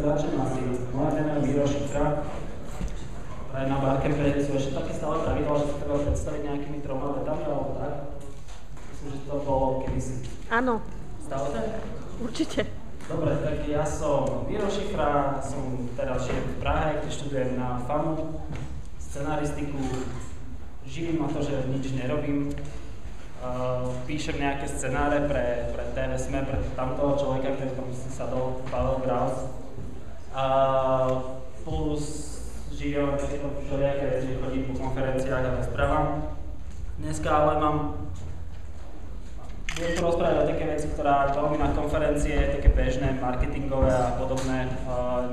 kráčam asi. Moje meno je Miro Šifra. Na Barcampe sú ešte také stále pravidlá, že sa treba predstaviť nejakými 3 vetami alebo tak. Myslím, že to bolo kedysi. Áno. Stále tak? Určite. Dobre, tak ja som Miro Šifra, som teraz žijem v Prahe, kde študujem na FAMu, scenaristiku. Živím ma to, že nič nerobím. Píšem nejaké scenáre pre TV SME, pre tamtoho človeka, ktorý tam si sadol, Pavel Graus. Plus žijem takéto všelijaké veci, že chodím po konferenciách a rozprávam. Dneska ale budem tu rozprávať o také veci, ktorá veľmi na konferencie, také bežné, marketingové a podobné,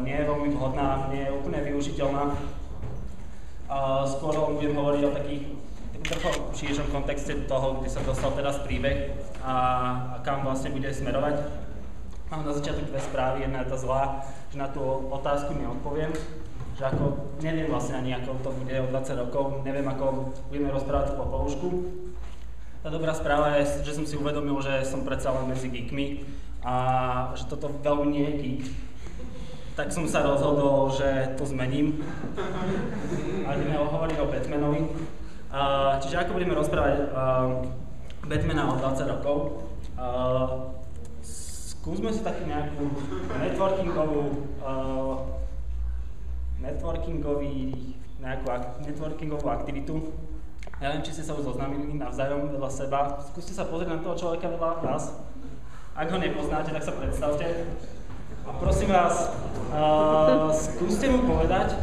nie je veľmi vhodná, nie je úplne využiteľná. Skôr budem hovoriť o takým trochu širšom kontexte toho, kde sa dostal teraz príbeh a kam vlastne bude smerovať. Mám na začiatok 2 správy, jedna je tá zlá, že na tú otázku neodpoviem, že ako neviem vlastne ani ako to bude o 20 rokov, neviem ako budeme rozprávať po polúšku. Tá dobrá správa je, že som si uvedomil, že som predsa len medzi geekmi a že toto veľmi nie je geek. Tak som sa rozhodol, že to zmením a ideme hovoriť o Batmanovi. Čiže ako budeme rozprávať Batmana o 20 rokov, skúsme si takú nejakú networkingovú aktivitu. Ja neviem, či ste sa už zoznámili navzájom vedľa seba. Skúste sa pozrieť na toho človeka vedľa vás. Ak ho nepoznáte, tak sa predstavte. A prosím vás, skúste mu povedať,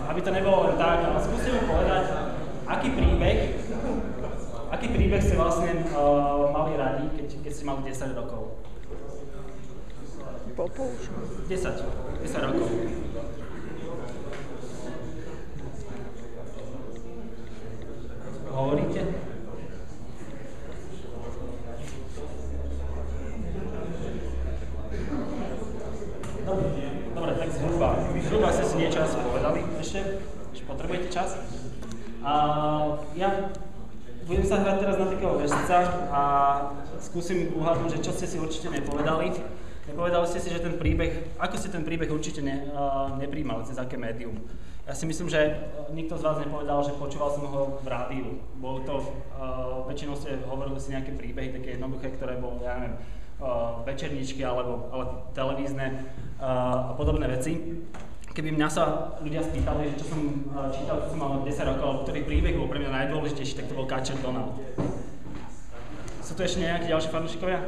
aby to nebolo len tak, ale skúste mu povedať, aký príbeh ste vlastne mali radi, keď ste mali 10 rokov? Popouš. 10 rokov. Hovoríte? Dobre, tak zhruba ste si niečo asi povedali ešte potrebujete čas. Ja budem sa hrať teraz na takého bežca a skúsim uhádnuť, že čo ste si určite nepovedali. Nepovedali ste si, že ten príbeh, ako ste ten príbeh určite nepríjmali, cez aké médium. Ja si myslím, že nikto z vás nepovedal, že počúval som ho v rádiu. Bolo to, väčšinou ste hovorili si nejaké príbehy, také jednoduché, ktoré bolo, ja neviem, večerničky ale televízne a podobné veci. Keby mňa sa ľudia spýtali, že čo som čítal, keď som mal 10 rokov, alebo ktorý príbeh bol pre mňa najdôležitejší, tak to bol Kačer Donald. Sú tu ešte nejakí ďalší fanúšikovia?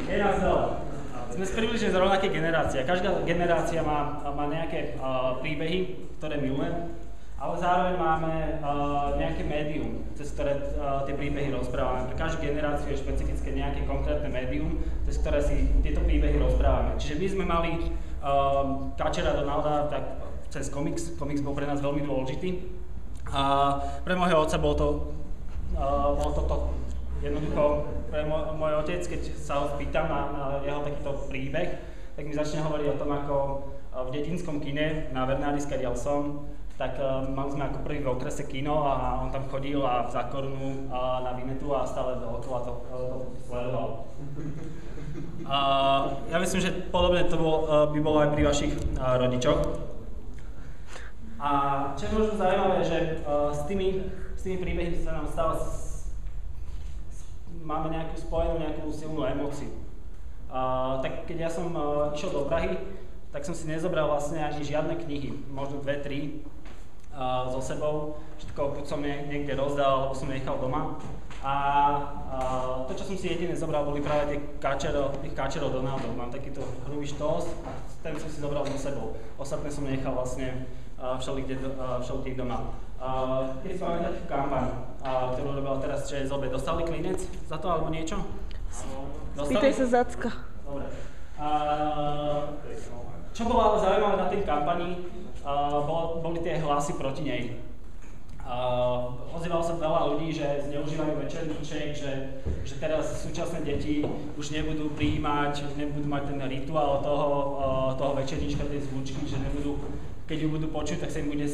Je nás veľa. Sme približne z rovnaké generácie. Každá generácia má nejaké príbehy, ktoré milujem, ale zároveň máme nejaké médium, cez ktoré tie príbehy rozprávame. Pre každú generáciu je špecifické nejaké konkrétne médium, cez ktoré si tieto príbehy rozprávame. Čiže my sme mali Kačera Donalda tak cez komiks. Komiks bol pre nás veľmi dôležitý. A pre môjho otca bolo toto jednoducho. Pre môj otec, keď sa ho spýtam na jeho takýto príbeh, tak mi začne hovoriť o tom, ako v dedinskom kine na Vernári, skadiaľ som, tak mali sme ako prvý v okrese kino a on tam chodil a za korunu na Vinetu a stále dookola to sledoval. Ja myslím, že podobne to by bolo aj pri vašich rodičoch. A čo je možno zaujímavé, že s tými príbehmi sa nám stále máme nejakú spojenú, nejakú silnú emóciu. Tak keď ja som išiel do Prahy, tak som si nezobral vlastne ani žiadne knihy, možno 2-3 so sebou. Všetko buď som niekde rozdal, alebo som nechal doma. A to, čo som si jedine zobral, boli práve tých Kačerov Donaldov. Mám takýto hrubý štos a ten som si zobral so sebou. Ostatné som nechal vlastne všelikde doma. Keď si pamätáte kampaň, ktorú robila teraz ČSOB, dostali klinec za to alebo niečo? Spýtaj sa Zacka. Dobre. Čo bolo ale zaujímavé na tej kampani, boli tie hlasy proti nej. Ozývalo sa veľa ľudí, že zneužívajú večerníček, že teraz súčasné deti už nebudú prijímať, nebudú mať ten rituál toho večerníčka, tej zvučky, že nebudú, keď ju budú počuť, tak sa im bude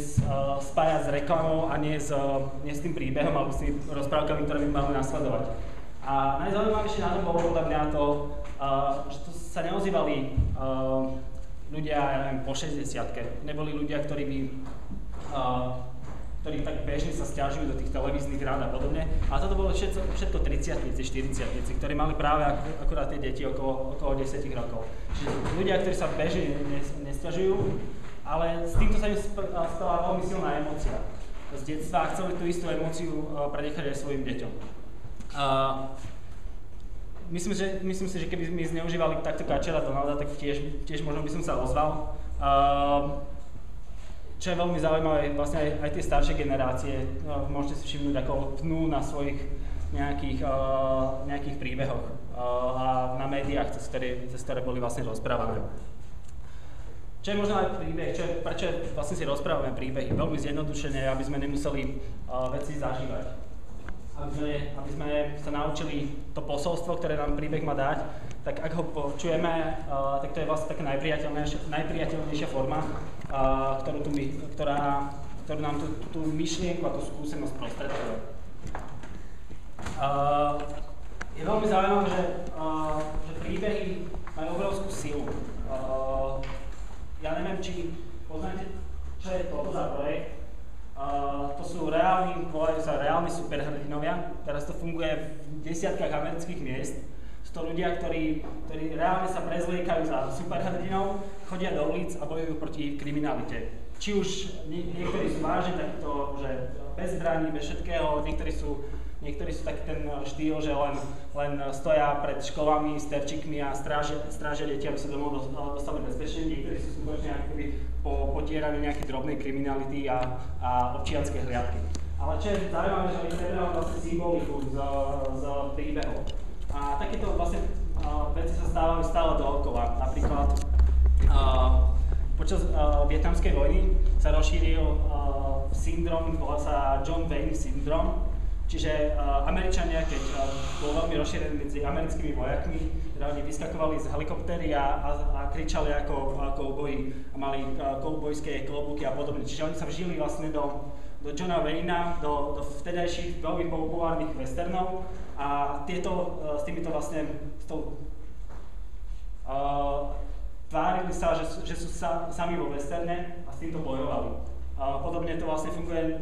spájať s reklamou a nie s tým príbehom alebo s tými rozprávkami, ktoré by mali nasledovať. A najzaujímavejšie na tom bolo podľa mňa to, že to sa neozývali ľudia, ja neviem, po 60-ke. Neboli ľudia, ktorí tak bežne sa sťažujú do tých televíznych rád a podobne. A toto bolo všetko 30-tnici, 40-tnici, ktorí mali práve akurát tie deti okolo 10 rokov. Čiže ľudia, ktorí sa bežne nesťažujú, ale s týmto sa im stala veľmi silná emócia z detstva a chceli tú istú emóciu prenechať aj svojim deťom. Myslím si, že keby mi zneužívali takto Kačera Donalda, tak tiež možno by som sa ozval. Čo je veľmi zaujímavé, vlastne aj tie staršie generácie, môžete si všimnúť, ako pnú na svojich nejakých príbehoch a na médiách, cez ktoré boli vlastne rozprávané. Čo je možno aj príbeh, prečo vlastne si rozprávame príbehy? Veľmi zjednodušene, aby sme nemuseli veci zažívať. Aby sme sa naučili to posolstvo, ktoré nám príbeh má dať, tak ak ho počujeme, tak to je vlastne taká najpriateľnejšia forma, ktorú nám tú myšlienku a tú skúsenosť prostredkuje. Je veľmi zaujímavé, že príbehy majú obrovskú silu. Ja neviem, či poznáte, čo je toto za projekt. To sú volajú sa reálni superhrdinovia. Teraz to funguje v desiatkách amerických miest. Sú to ľudia, ktorí reálne sa prezliekajú za superhrdinov, chodia do ulic a bojujú proti kriminalite. Či už niektorí sú vážne takto, že bez zbraní, bez všetkého, niektorí sú taký ten štýl, že len stoja pred školami s terčikmi a strážia deti, aby sa domov dostali bezpečne. Niektorí sú skutočne akoby potieraní nejaké drobnej kriminality a občianske hliadky. Ale čo je zaujímavé, že oni prebrali vlastne symboliku z príbehov. A takéto vlastne veci sa stávajú stále dookola. Napríklad počas vietnamskej vojny sa rozšíril syndrom, volá sa John Wayne syndrom. Čiže Američania, keď bol veľmi rozšírený medzi americkými vojakmi, teda oni vyskakovali z helikoptéry a kričali ako kouboji a mali koubojské klobúky a podobne. Čiže oni sa vžili vlastne do Johna Wayna, do vtedajších veľmi populárnych westernov a s týmito vlastne tvárili sa, že sú sami vo westerne a s týmto bojovali. Podobne to vlastne funguje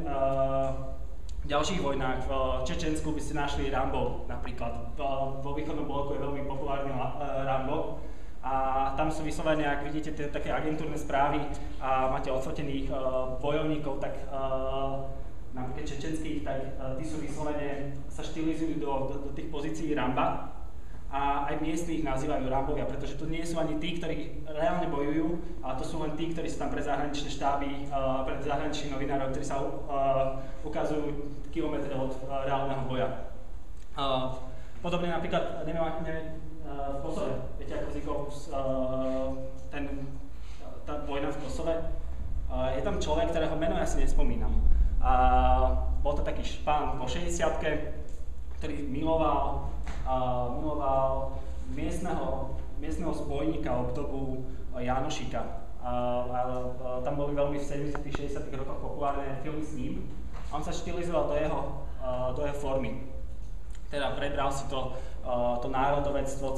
v ďalších vojnách. V Čečensku by ste našli Rambo napríklad. Vo východnom bloku je veľmi populárny Rambo. A tam sú vyslovene, ak vidíte také agentúrne správy a máte odfotených bojovníkov, tak napríklad čečenských, tak tí sú vyslovene, sa štilizujú do tých pozícií Ramba. A aj miestni ich nazývajú Rambovia, pretože to nie sú ani tí, ktorí reálne bojujú, ale to sú len tí, ktorí sú tam pre zahraničné štáby, pre zahraničných novinárov, ktorí sa ukazujú kilometre od reálneho boja. Podobne napríklad, neviem, v Kosove, viete, ako vznikol tá vojna v Kosove? Je tam človek, ktorého meno ja si nespomínam. Bol to taký pán po 60-ke, ktorý miloval miestneho zbojníka obdobu Jánošika. Tam boli veľmi v 70. 60. rokoch populárne filmy s ním. On sa štilizoval do jeho formy. Teda prebral si to národovectvo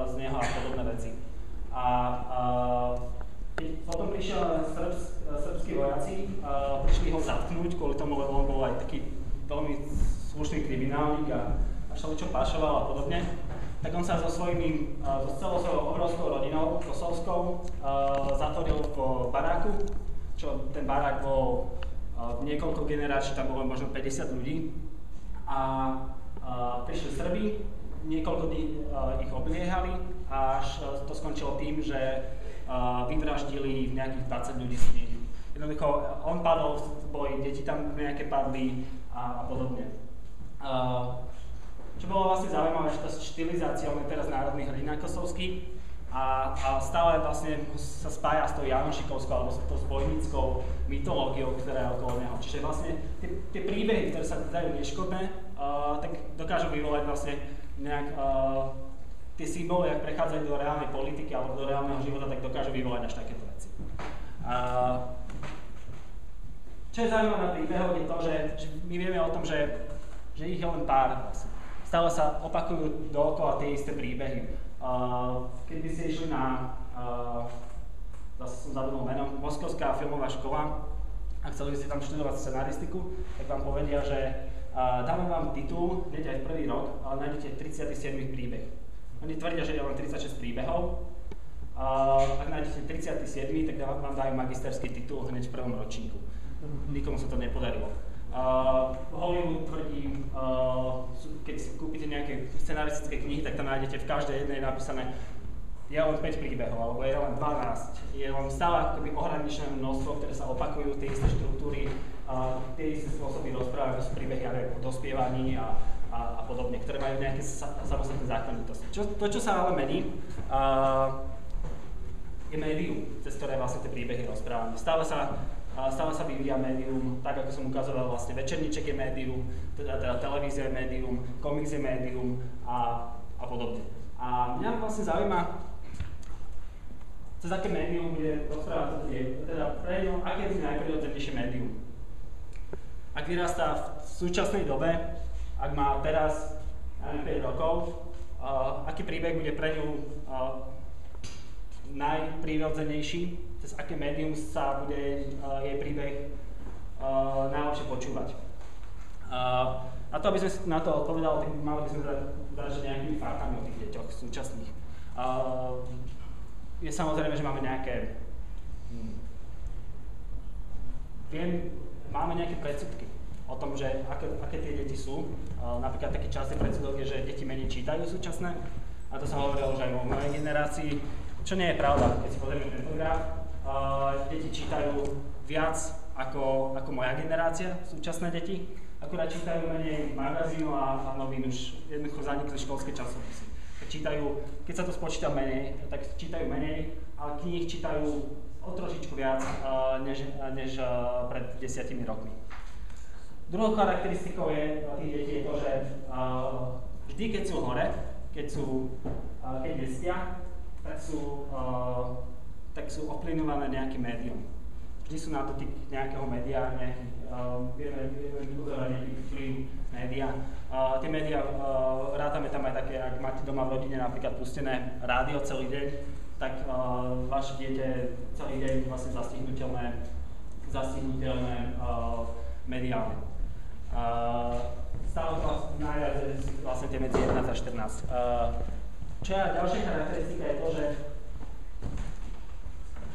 z neho a podobné veci. Keď potom prišiel srbskí vojaci, prišli ho zatknúť kvôli tomu, lebo on bol aj taký veľmi slušný kriminálnik a všeličo pašoval a podobne, tak on sa so celou svojou obrovskou rodinou kosovskou zatvoril v baráku, čo ten barák bol niekoľko generácií, tam bolo možno 50 ľudí a prišli Srbi, niekoľko dní ich obliehali a až to skončilo tým, že vyvraždili nejakých 20 ľudí z nich. Jednoducho, on padol v boji, deti tam nejaké padli a podobne. Čo bolo vlastne zaujímavé, že tá štilizácia, on je teraz národný hrdina kosovský a stále vlastne sa spája s tou Janošikovskou alebo s tou zbojníckou mytológiou, ktorá je okolo neho. Čiže vlastne tie príbehy, ktoré sa dajú neškodné, tak dokážu vyvolať vlastne nejak tie symboly, ak prechádzajú do reálnej politiky alebo do reálneho života, tak dokážu vyvolať až takéto veci. Čo je zaujímavé na príbehoch je to, že my vieme o tom, že ich je len pár. Stále sa opakujú dookola tie isté príbehy. Keď by ste išli na, zase som zabudol meno, Moskovská filmová škola a chceli by ste tam študovať scenaristiku, tak vám povedia, že dáme vám titul hneď aj v prvý rok, ale nájdete 37 príbeh. Oni tvrdia, že je len 36 príbehov. Ak nájdete 37, tak vám dajú magisterský titul hneď v prvom ročníku. Nikomu sa to nepodarilo. Hollywood tvrdí, keď si kúpite nejaké scenaristické knihy, tak tam nájdete v každej jednej napísané je len 5 príbehov, alebo je len 12. Je len stále akoby ohraničené množstvo, ktoré sa opakujú, tie isté štruktúry, tie isté spôsoby rozprávania, sú príbehy o dospievaní a podobne, ktoré majú nejaké samostatné zákonitosti. To, čo sa ale mení, je médium, cez ktoré vlastne tie príbehy rozprávame. Stále sa vyvíja médium, tak ako som ukazoval, vlastne večerníček je médium, teda televízia je médium, komiks je médium a podobne. A mňa vlastne zaujíma, cez aké médium bude rozprávať teda prejdem, aké je najprirodzenejšie médium. Ak vyrastá v súčasnej dobe, ak má teraz 5 rokov, aký príbeh bude pre ňu najprirodzenejší, cez aké médium sa bude jej príbeh najlepšie počúvať. Na to, aby sme si na to odpovedali, tak mali by sme začať nejakými faktami o tých deťoch súčasných. Je samozrejme, že máme nejaké máme nejaké predsudky o tom, že aké tie deti sú. Napríklad taký častý predsudok je, že deti menej čítajú súčasné. A to sa hovorilo už aj o mojej generácii, čo nie je pravda. Keď si pozrieme tento graf, deti čítajú viac ako moja generácia, súčasné deti. Akurát čítajú menej magazínu a novín, už jednoducho zanikli školské časopisy. Keď sa to spočíta menej, tak čítajú menej, ale kníh čítajú o trošičku viac než pred 10 rokmi. Druhou charakteristikou tých detí je to, že vždy, keď sú hore, keď nespia, tak sú ovplyvňované nejakým médium. Vždy sú na to nejakého média, vieme vypozorovať nejaký vplyv média. Tie médiá, rátame tam aj také, ak máte doma v rodine napríklad pustené rádio celý deň, tak vaše dieťa je celý deň vlastne zastihnutelné mediálne. Stále to najviac vlastne tie medzi 11 a 14. Čo je ďalšia charakteristika je to, že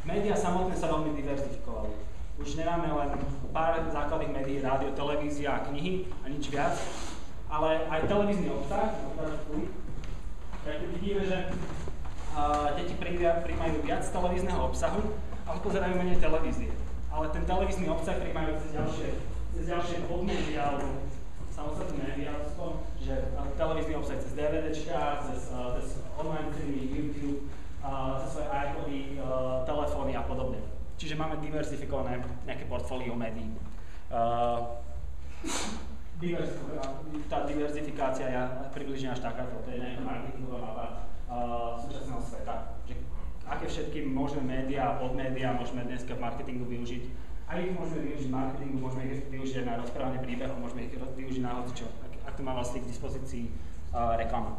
médiá samotné sa veľmi diverzifikovali. Už nemáme len pár základných médií, rádio, televízia a knihy a nič viac, ale aj televízny obsah, tak vidíme, že deti prijímajú viac televízneho obsahu, ale pozerajú menej televízie. Ale ten televízny obsah prijímajú cez ďalšie podmédiá, alebo samostatné médiá, že televízny obsah cez DVDčka, cez online streamy, YouTube, cez svoje iPody, telefóny a podobne. Čiže máme diverzifikované nejaké portfólio médií. Tá diverzifikácia je približne až takáto, to je nejaká marketingová mapa súčasného sveta. Že aké všetky možné médiá a podmédiá môžeme dneska v marketingu využiť. Aj ich môžeme využiť v marketingu, môžeme ich využiť aj na rozprávanie príbehov, môžeme ich využiť na hocičo, ak to má vlastne k dispozícii reklama.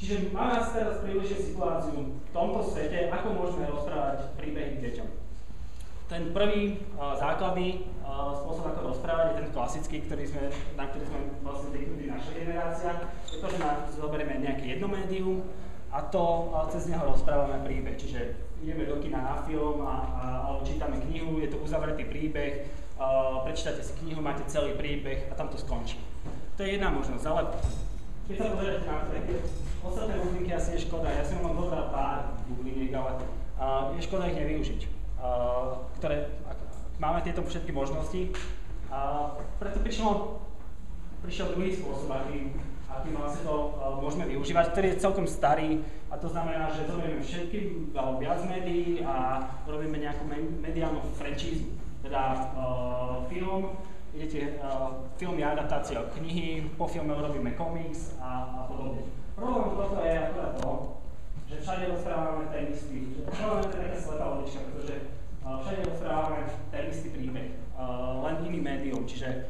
Čiže máme teraz príliššiu situáciu v tomto svete, ako môžeme rozprávať príbehy k deťom. Ten prvý základný spôsob, ako rozprávať, je ten klasický, na ktorý sme vlastne zvyknutí naša generácia. Je to, že zoberieme nejaké jedno médium a to cez neho rozprávame príbeh. Čiže ideme do kina na film alebo čítame knihu, je to uzavretý príbeh, prečítate si knihu, máte celý príbeh a tam to skončí. To je jedna možnosť, ale keď sa pozeráte na to, ostatné bublinky asi je škoda. Ja som vám zobral pár bubliniek, ale je škoda ich nevyužiť. Ak máme tieto všetky možnosti, preto prišiel druhý spôsob, akým vlastne to môžeme využívať, ktorý je celkom starý, a to znamená, že zoberieme všetky viac médií a robíme nejakú mediálnu franchízu, teda film. Film je adaptácia knihy, po filme urobíme komiks a podobne. Problém toto je akorát to, že všade rozprávame ten istý. Problém je taká slepá ulička, pretože všade rozprávame ten istý príbeh, len iným médium. Čiže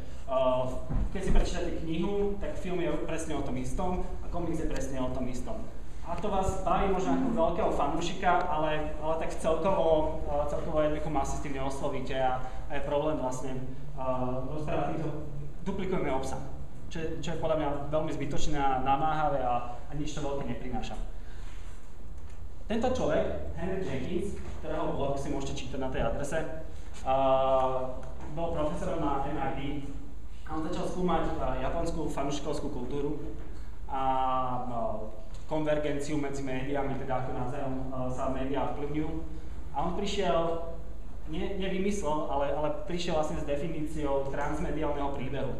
keď si prečítate knihu, tak film je presne o tom istom a komiks je presne o tom istom. A to vás baví možno ako veľkého fanúšika, ale tak celkovo jednoducho masy s tým neoslovíte a je problém vlastne rozprávať týmto duplikujeme obsah, čo je podľa mňa veľmi zbytočné a namáhavé a nič to veľké neprináša. Tento človek, Henry Jenkins, ktorého blog si môžete čítať na tej adrese, bol profesorom na MIT a on začal skúmať japonskú fanúšikovskú kultúru a konvergenciu medzi médiami, teda ako navzájom sa médiá vplyvňujú. A on prišiel, nevymyslel, ale prišiel vlastne s definíciou transmediálneho príbehu.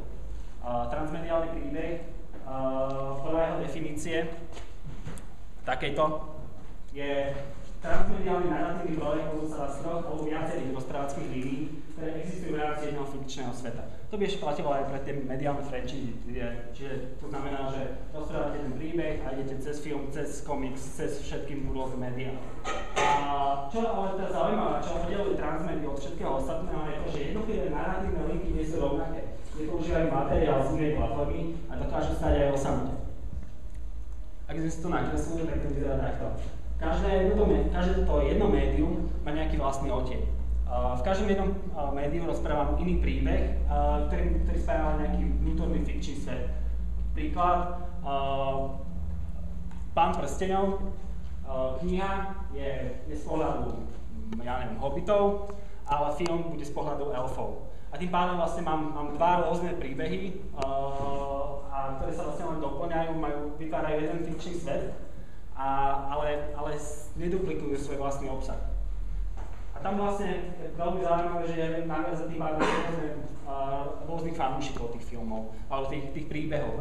Transmediálny príbeh, podľa jeho definície, takejto, je transmediálny narratívny projekt pozostáva z troch alebo viacerých rozprávackých línií, ktoré existujú v rámci jedného fikčného sveta. To by ešte platilo aj pre tie mediálne franchise, čiže to znamená, že rozprávate ten príbeh a idete cez film, cez komiks, cez všetky rôzne médiá. A čo ale teda zaujímavé, čo oddeluje transmédiu od všetkého ostatného, je to, že jednotlivé narratívne linky nie sú rovnaké. Nepoužívajú materiál z inej platformy a dokážu stať aj o samote. Ak sme si to nakreslili, tak to vyzerá takto. Každé to jedno médium má nejaký vlastný odtieň. V každom jednom médiu rozprávam iný príbeh, ktorý spája nejaký vnútorný fikčný svet. Príklad, Pán prsteňov, kniha je z pohľadu, hobitov, ale film bude z pohľadu elfov. A tým pádom vlastne mám dva rôzne príbehy, ktoré sa vlastne len doplňajú, vytvárajú jeden fikčný svet, ale neduplikujú svoj vlastný obsah. A tam vlastne je veľmi zaujímavé, že je naviazať tým pádom rôznych fanúšikov tých filmov, alebo tých príbehov.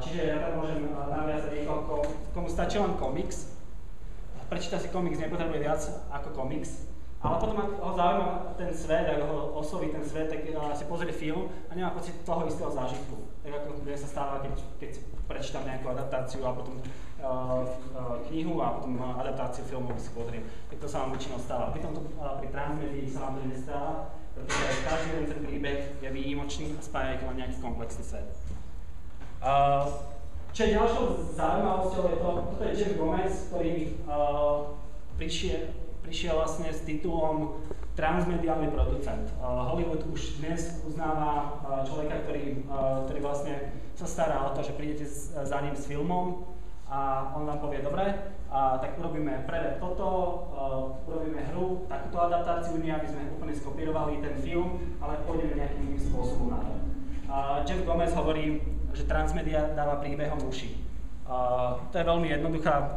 Čiže ja tam môžem naviazať niekoho, komu stačí len komiks, prečíta si komiks, nepotrebuje viac ako komiks, ale potom, ak ho zaujíma ten svet, ak ho osloví ten svet, tak si pozrie film a nemá pocit toho istého zážitku. Tak ako sa stáva, keď si prečítam nejakú adaptáciu a potom knihu a potom adaptáciu filmov si pozriem. Tak to sa vám väčšinou stáva. Pri transmedii sa vám to nestáva, pretože každý jeden ten príbeh je výnimočný a spája len nejaký komplexný svet. Čo je ďalšou zaujímavosťou je to, toto je Jeff Gomez, ktorý prišiel vlastne s titulom transmediálny producent. Hollywood už dnes uznáva človeka, ktorý vlastne sa stará o to, že prídete za ním s filmom a on vám povie, dobre, tak urobíme prvé toto, urobíme hru, takúto adaptáciu, nie aby sme úplne skopírovali ten film, ale pôjdeme nejakým iným spôsobom na to. Jeff Gomez hovorí, že transmedia dáva príbehom uši. To je veľmi jednoduchá,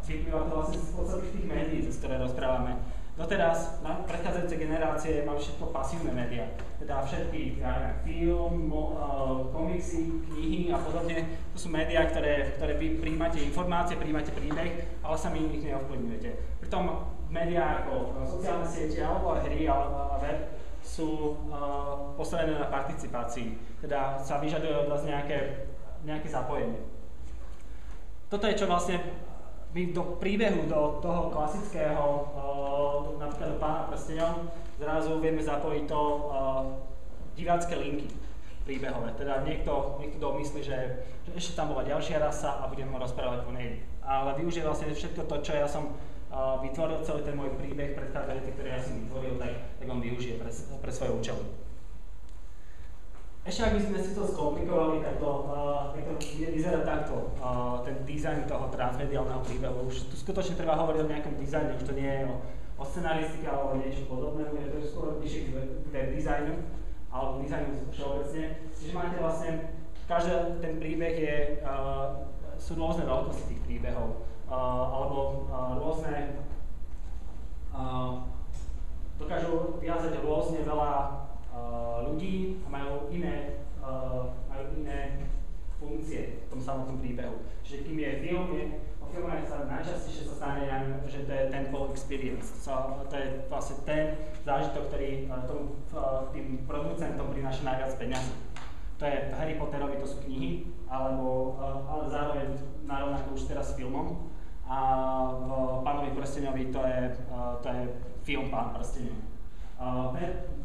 vyplýva to vlastne z podstaty tých médií, cez ktoré rozprávame. Doteraz, na predchádzajúce generácie mali všetko pasívne médiá, teda všetky film, komiksy, knihy a podobne. To sú médiá, ktoré vy prijímate informácie, prijímate príbeh, ale sami ich neovplyvňujete. Pritom médiá ako sociálne siete alebo hry alebo web sú postavené na participácii, teda sa vyžaduje od vás nejaké zapojenie. Toto je čo vlastne my do príbehu, do toho klasického, napríklad do Pána prsteňov, zrazu vieme zapojiť to divácké linky príbehové. Teda niekto domyslí, že ešte tam bola ďalšia rasa a budeme rozprávať o nej. Ale využije vlastne všetko to, čo ja som vytvoril, celý ten môj príbeh predchádzajúci, ktorý ja som vytvoril, tak on využije pre svoje účely. Ešte ak by sme si to skomplikovali, tak to vyzerá takto, ten dizajn toho transmediálneho príbehu. Už tu skutočne treba hovoriť o nejakom dizajne, už to nie je o scenaristike alebo niečo podobného, je to skôr bližšie k web dizajnu alebo dizajnu všeobecne. Čiže máte vlastne, každý ten príbeh sú rôzne veľkosti tých príbehov, alebo rôzne, dokážu viazať rôzne veľa ľudí a majú iné funkcie v tom samotnom príbehu. Čiže kým je film, o filme sa najčastejšie sa stane, že to je ten full experience. To je vlastne ten zážitok, ktorý tým producentom prináša najviac peňazí. To je v Harry Potterovi, to sú knihy, ale zároveň narovnako už teraz s filmom. A v Pánovi prsteňovi to je film Pán prsteňov.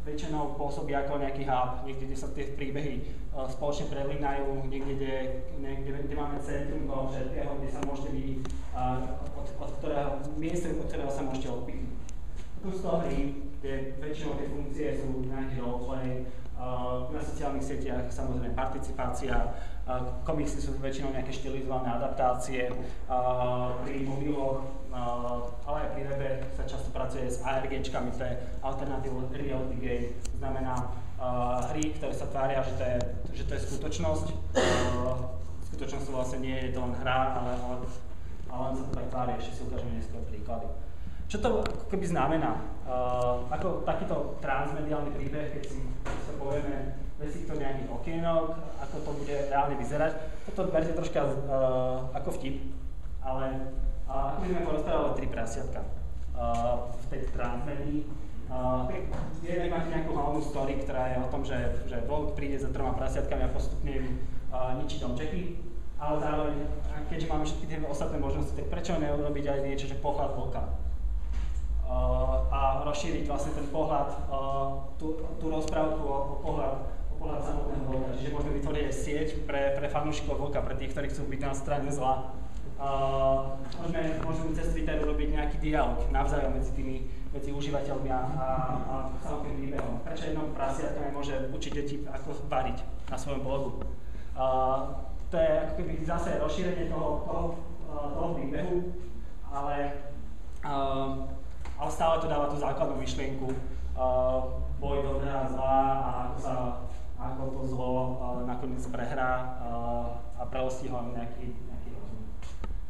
Väčšinou pôsobí ako nejaký hub, niekde, kde sa tie príbehy spoločne prelínajú, niekde, kde máme centrum toho všetkého, kde sa môžete vidieť, od ktorého miesta, od ktorého sa môžete odpichnúť. Tu z toho hry, kde väčšinou tie funkcie sú nejaký roleplay, na sociálnych sieťach samozrejme participácia, komiksy sú väčšinou nejaké štilizované adaptácie, pri mobiloch, ale aj pri webe sa často pracuje s ARGčkami, to je Alternative Reality Game, to znamená hry, ktoré sa tvária, že to je skutočnosť. V skutočnosti vlastne nie je to len hra, ale len sa to tak tvári, ešte si ukážeme neskôr príklady. Čo to ako keby znamená? Ako takýto transmediálny príbeh, keď si sa povieme bez týchto nejakých okienok, ako to bude reálne vyzerať, toto berte troška ako vtip, ale ako by sme porozprávali 3 prasiatka v tej transmedii. Jednak máte nejakú hlavnú story, ktorá je o tom, že vlk príde za 3 prasiatkami a postupne ničí domčeky, ale zároveň, keďže máme všetky tie ostatné možnosti, tak prečo neurobiť aj niečo, že pohľad vlka? A rozšíriť vlastne ten pohľad, tú rozprávku o pohľad samotného vlka. Čiže môžeme vytvoriť aj sieť pre fanúšikov vlka, pre tých, ktorí chcú byť na strane zla. Môžeme cez Twitter urobiť nejaký dialog navzájom medzi užívateľmi a samotným príbehom. Prečo jednom prasiatka môže učiť deti, ako variť na svojom blogu. To je ako keby zase rozšírenie toho príbehu, ale stále to dáva tú základnú myšlienku boj dobrá a zlá a ako to zlo nakoniec prehrá a prelostí ho nejaký rozum.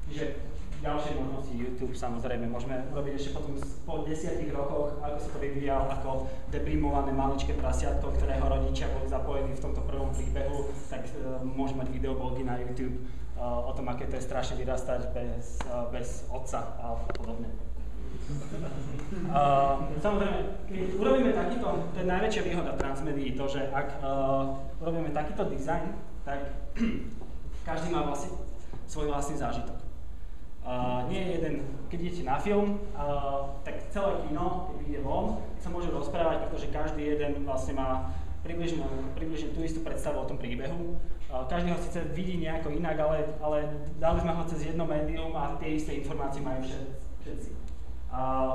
Čiže ďalšie možnosti YouTube samozrejme môžeme urobiť ešte potom po 10 rokoch, ako sa to vyvíjalo ako deprimované maličké prasiatko, ktorého rodičia boli zapojení v tomto prvom príbehu, tak môžeme mať videoblogy na YouTube o tom, aké to je strašne vyrastať bez otca a podobne. Samozrejme, keď urobíme takýto, to je najväčšia výhoda transmedii, to, že ak urobíme takýto dizajn, tak každý má vlastne svoj vlastný zážitok. Nie je jeden, keď idete na film, tak celé kino, keď ide von, sa môže rozprávať, pretože každý jeden vlastne má približne tú istú predstavu o tom príbehu. Každý ho síce vidí nejako inak, ale dali sme ho cez jedno médium a tie isté informácie majú všetci.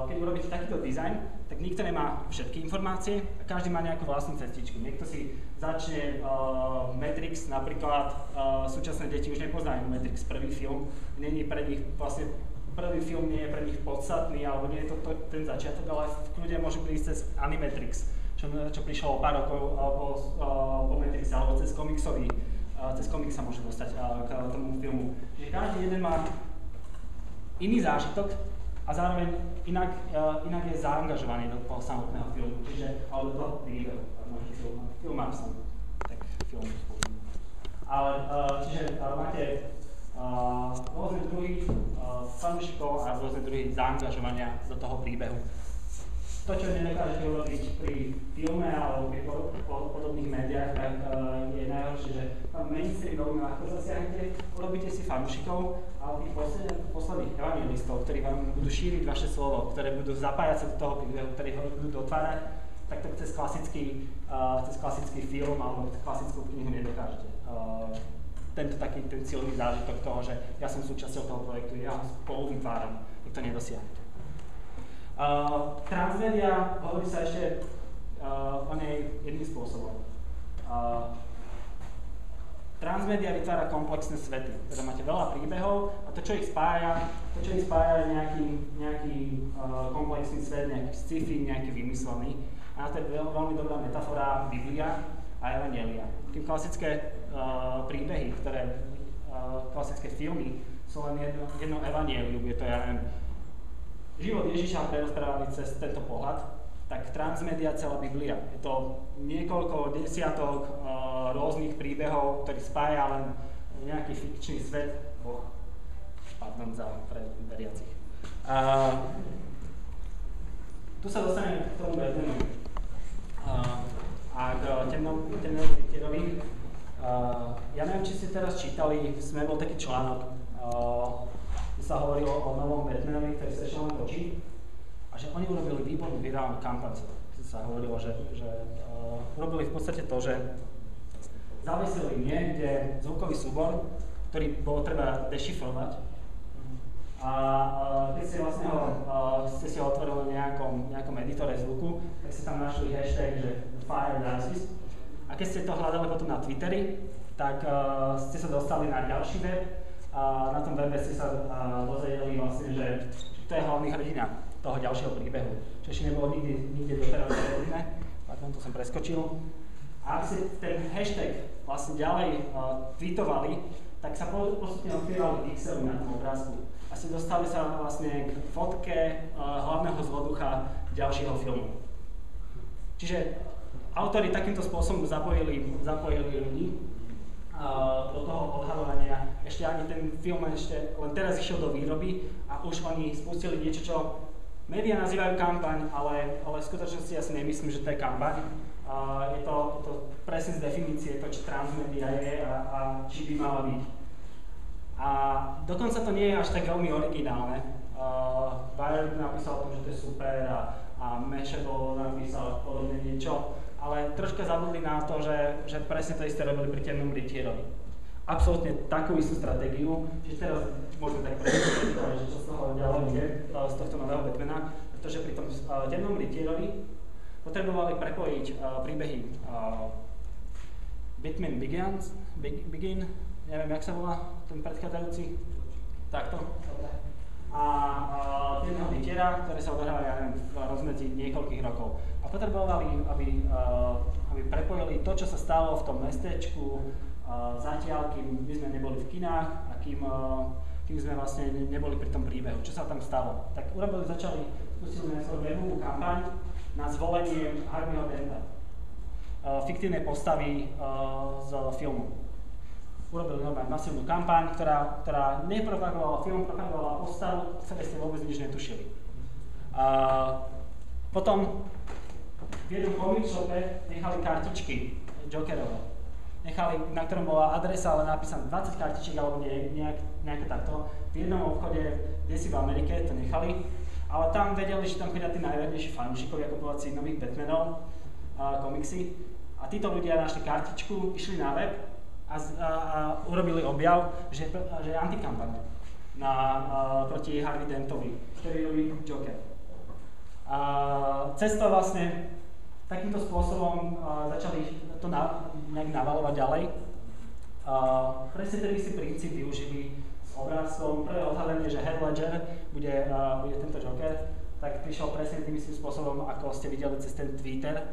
Keď urobíte takýto dizajn, tak nikto nemá všetky informácie a každý má nejakú vlastnú cestičku. Niekto si začne Matrix, napríklad súčasné deti už nepoznajú Matrix, prvý film, vlastne prvý film nie je pre nich podstatný, alebo nie je to ten začiatok, ale ľudia môžu prísť cez Animatrix, čo prišlo o pár rokov po Matrixe, alebo cez komiks sa môže dostať k tomu filmu. Čiže každý jeden má iný zážitok, a zároveň inak je zaangažovaný do toho samotného filmu, alebo do toho príbehu. Filmár som, tak film spomínam. Ale čiže máte rôzne druhy fanúšikov a rôzne druhy zaangažovania do toho príbehu. To, čo nedokážete urobiť pri filme alebo pri podobných médiách, tak je najhoršie, že tam mainstream veľmi ľahko zasiahnete, urobíte si fanúšikov, ale tých posledných evangelistov, ktorí vám budú šíriť vaše slovo, ktoré budú zapájať sa do toho príbehu, ktorí ho budú dotvárať, tak to cez klasický film alebo klasickú knihu nedokážete. Ten silný zážitok toho, že ja som súčasťou toho projektu, ja ho spolu vytváram, tak to nedosiahnete. Transmédia, hovorí sa ešte o nej jedným spôsobom. Transmédia vytvára komplexné svety, teda máte veľa príbehov a to, čo ich spája je nejaký komplexný svet, nejaký sci-fi, nejaký vymyslený. A to je veľmi dobrá metafora Biblia a Evangelia. Tým klasické príbehy, klasické filmy sú len jedno Evangelium, je to, ja neviem, život Ježiša prerozprávaný cez tento pohľad, tak transmédia celá Biblia. Je to niekoľko desiatok rôznych príbehov, ktorý spája len nejaký fikčný svet. Pardon za veriacich. Tu sa dostaneme k tomu Batmanovi a k temnému rytierovi. Ja neviem, či ste teraz čítali, bol taký článok, sa hovorilo o novom Batmanovi, ktorý sa ešte len točí, a že oni urobili výbornú virálnu kampaň s sa hovorilo, že urobili v podstate to, že zavesili niekde zvukový súbor, ktorý bolo treba dešifrovať. A keď ste si ho otvorili v nejakom editore zvuku, tak ste tam našli hashtag, že Fire Racist. A keď ste to hľadali potom na Twitteri, tak ste sa dostali na ďalší web a na tom webe ste sa dozvedeli vlastne, že to je hlavný hrdina toho ďalšieho príbehu. Čo ešte nebolo nikde doteraz uvedené, pardon, to som preskočil. A ak ste ten hashtag vlastne ďalej tweetovali, tak sa postupne otvierali pixely na tom obrázku. A ste dostali sa vlastne k fotke hlavného zloducha ďalšieho filmu. Čiže autori takýmto spôsobom zapojili ľudí do toho odhalovania. Ešte ani ten film len teraz išiel do výroby a už oni spustili niečo, čo médiá nazývajú kampaň, ale v skutočnosti ja si nemyslím, že to je kampaň. Je to presne z definície to, či transmédia je a či by mala byť. A dokonca to nie je až tak veľmi originálne. Wired napísal o tom, že to je super a Mashable napísal podobne niečo, ale troška zabudli na to, že presne to isté robili pri Temnom rytierovi. Absolútne takú istú stratégiu, čiže teraz môžeme tak predstaviť, že čo z toho ďalej bude, z tohto nového Batmana, pretože pri tom Temnom rytierovi potrebovali prepojiť príbehy Batman Begin, neviem, jak sa volá ten predchádzajúci, takto. A Temného rytiera, ktoré sa odohrávajú, ja neviem, v rozmedzi niekoľkých rokov. A potrebovali, aby prepojili to, čo sa stalo v tom mestečku, zatiaľ, kým my sme neboli v kinách a kým sme vlastne neboli pri tom príbehu, čo sa tam stalo. Tak spustili svoju webovú kampaň na zvolenie Harveyho Denta, fiktívnej postavy z filmu. Urobili normálne masívnu kampaň, ktorá nepropagovala film, propagovala postavu, o ktorej ste vôbec nič netušili. Potom v jednom comic shope nechali kartičky Jokerové. Na ktorom bola adresa, ale napísané 20 kartičiek alebo nejaké takto. V jednom obchode, kde si v Amerike, to nechali. Ale tam vedeli, že tam chodia tí najvernejší fanúšikovia kupovať si nových Batmanov, komiksy. A títo ľudia našli kartičku, išli na web a urobili objav, že je antikampaň proti Harvey Dentovi, ktorý robí Joker. Cez to vlastne takýmto spôsobom začali to nejak navalovať ďalej. Presne ten istý princíp využili s obrázkom. Prvé odhalenie, že Heath Ledger bude tento Joker, tak prišiel presne tým istým spôsobom, ako ste videli cez ten Twitter,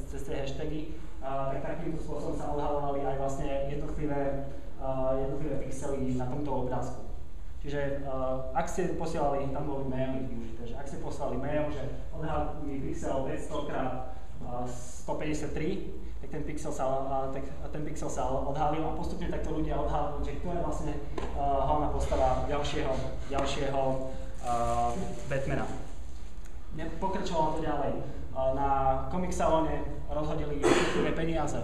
cez tie hashtagy. Tak takýmto spôsobom sa odhalovali aj vlastne jednotlivé pixely na tomto obrázku. Čiže ak ste posielali, tam boli maily využité, že ak ste poslali mail, že odhalí pixel 500x153, tak ten pixel sa odhalil a postupne takto ľudia odhalili, že kto je vlastne hlavná postava ďalšieho Batmana. Pokračovalo to ďalej. Na Comic Salone rozhodili jednotlivé peniaze,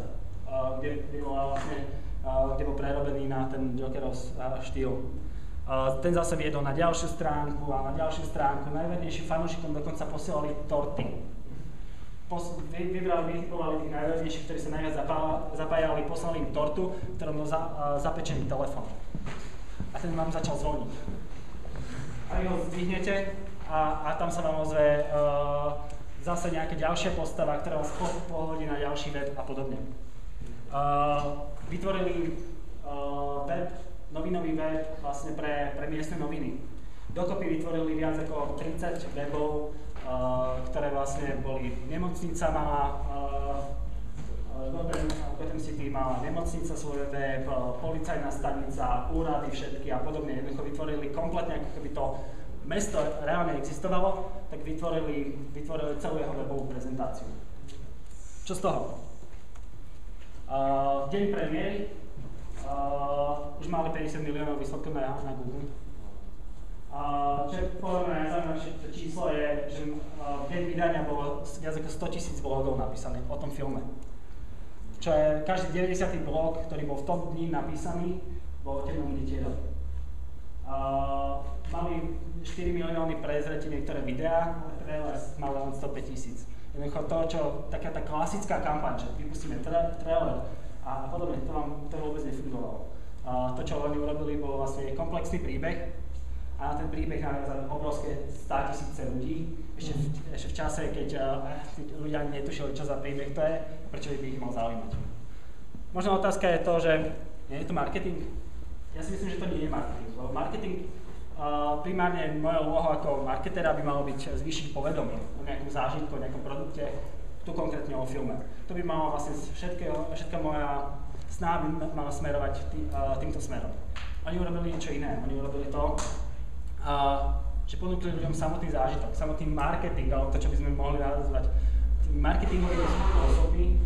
kde bol prerobený na ten Jokerov štýl. Ten zase viedol na ďalšiu stránku a na ďalšiu stránku. Najvernejším fanúšikom dokonca posielali torty. Vytipovali tých najvernejších, ktorí sa najviac zapájali, poslali im tortu, v ktorom bol zapečený telefón. A ten vám začal zvoniť. A vy ho zdvihnete a tam sa vám ozve zase nejaká ďalšia postava, ktorá vás pohodí na ďalší web a podobne. Vytvorili novinový web vlastne pre miestne noviny. Dokopy vytvorili viac ako 30 webov, ktoré vlastne boli nemocnica mala, Gotham City mala nemocnica svoj web, policajná stanica, úrady všetky a podobne. Jednoducho vytvorili kompletne, ako keby to mesto reálne existovalo, tak vytvorili celú jeho webovú prezentáciu. Čo z toho? Deň premiéry už mali 50 miliónov výsledkov na Google. Čo je povedané najzaujímavšie číslo je, že v deň vydania bolo viac ako 100 000 blogov napísaných o tom filme. Čo je každý 90. blog, ktorý bol v tom dni napísaný, bol o Temnom rytierovi. Mali 4 milióny prezretí niektoré videá, ale trailer mal len 105 000. Jednoducho to, čo taká tá klasická kampaň, že vypustíme trailer a podobne, to vôbec nefungovalo. To, čo oni urobili, bol vlastne komplexný príbeh a na ten príbeh naviazali obrovské 100 000 ľudí. Ešte v čase, keď ľudia ani netušili, čo za príbeh to je, prečo by ich mal zaujímať. Možno otázka je to, že nie je to marketing? Ja si myslím, že to nie je marketing. Marketing primárne mojou úlohou ako marketera by malo byť zvýšiť povedomie o nejakom zážitku, o nejakom produkte, tu konkrétne o filme. To by malo vlastne všetká moja snaha by mala smerovať týmto smerom. Oni urobili niečo iné. Oni urobili to, že ponúkli ľuďom samotný zážitok, samotný marketing, alebo to, čo by sme mohli nazvať marketingové spôsoby,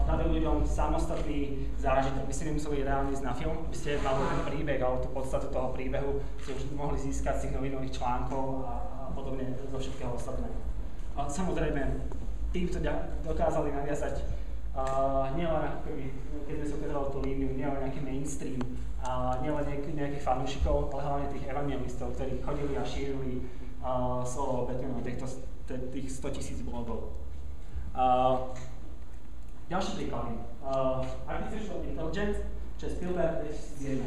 dali ľuďom samostatný zážitok. Vy ste nemuseli reálne ísť na film, by ste mali ten príbeh, alebo tú podstatu toho príbehu ste už mohli získať z tých novinových článkov a podobne zo všetkého ostatného. Samozrejme, týmto dokázali naviazať nielen ako keby, keď sme si ukázali tú líniu, nielen nejaký mainstream, nielen nejakých fanúšikov, ale hlavne tých evangelistov, ktorí chodili a šírili slovo o Batmanu, tých 100 000 blogov. Ďalší príklady. Artificial Intelligence, čo je Spielberg 2001.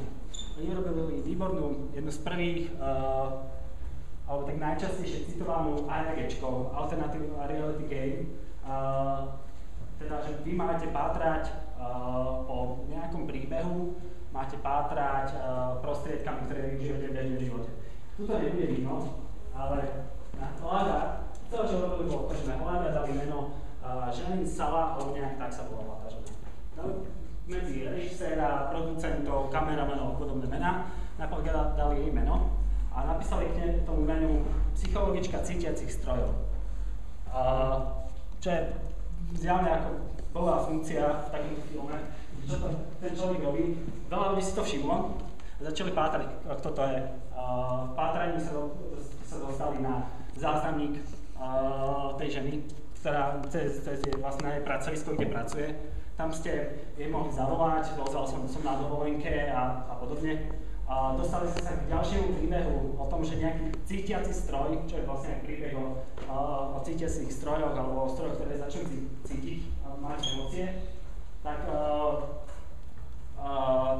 Oni urobili výbornú, jednu z prvých, alebo tak najčastejšie citovanú RPGčko, Alternative Reality Game. Teda, že vy máte pátrať po nejakom príbehu, máte pátrať prostriedkami, ktoré využívate v bežnom živote. Tuto nebude vidno, ale na hľada, to, čo robili, bolo to, že na hľada dali meno Jeanine Sala, alebo nejak tak sa volala tá žena. Medzi režiséra, producentov, kameramanov a podobné mená, napríklad dali jej meno a napísali k tomu menu psychologička cítiacich strojov. Čo je zjavne ako bola funkcia v takomto filme, čo to ten človek robí. Veľa ľudí si to všimlo a začali pátrať, kto to je. V pátraní sa dostali na záznamník tej ženy, ktorá cez vlastne jej pracovisko, kde pracuje. Tam ste jej mohli zavolať, dozval som na dovolenke a podobne. Dostali ste sa k ďalšiemu príbehu o tom, že nejaký cítiaci stroj, čo je vlastne príbeh o cítiacich strojoch alebo o strojoch, ktoré začali cítiť a mať emócie, tak